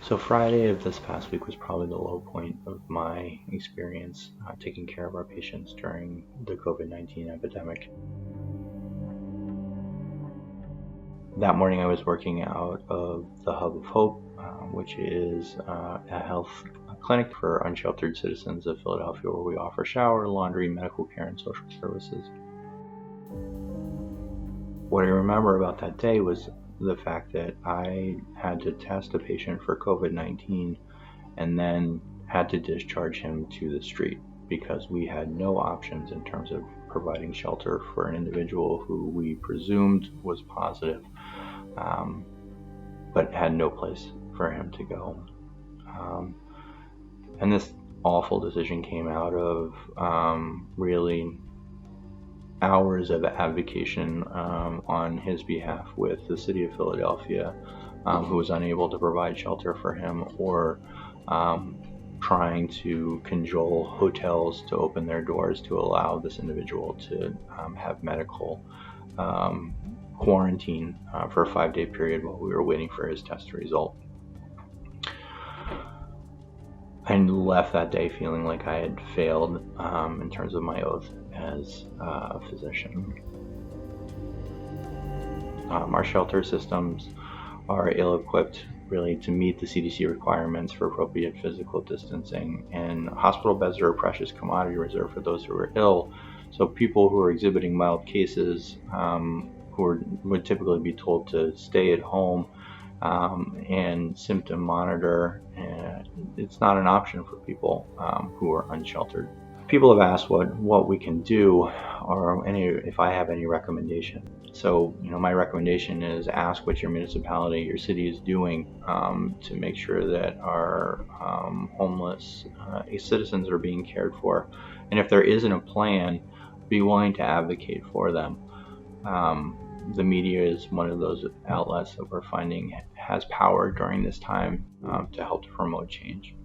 So Friday of this past week was probably the low point of my experience taking care of our patients during the COVID-19 epidemic. That morning I was working out of the Hub of Hope, which is a health clinic for unsheltered citizens of Philadelphia, where we offer shower, laundry, medical care, and social services. What I remember about that day was the fact that I had to test a patient for COVID-19 and then had to discharge him to the street because we had no options in terms of providing shelter for an individual who we presumed was positive, but had no place for him to go. And this awful decision came out of really hours of advocation on his behalf with the city of Philadelphia, who was unable to provide shelter for him, or trying to cajole hotels to open their doors to allow this individual to have medical quarantine for a 5-day period while we were waiting for his test result. I left that day feeling like I had failed in terms of my oath as a physician. Our shelter systems are ill-equipped really to meet the CDC requirements for appropriate physical distancing, and hospital beds are a precious commodity reserved for those who are ill. So people who are exhibiting mild cases, would typically be told to stay at home and symptom monitor, it's not an option for people who are unsheltered. People have asked what we can do, or if I have any recommendation. So, my recommendation is ask what your municipality, your city is doing to make sure that our homeless citizens are being cared for. And if there isn't a plan, be willing to advocate for them. The media is one of those outlets that we're finding has power during this time to help to promote change.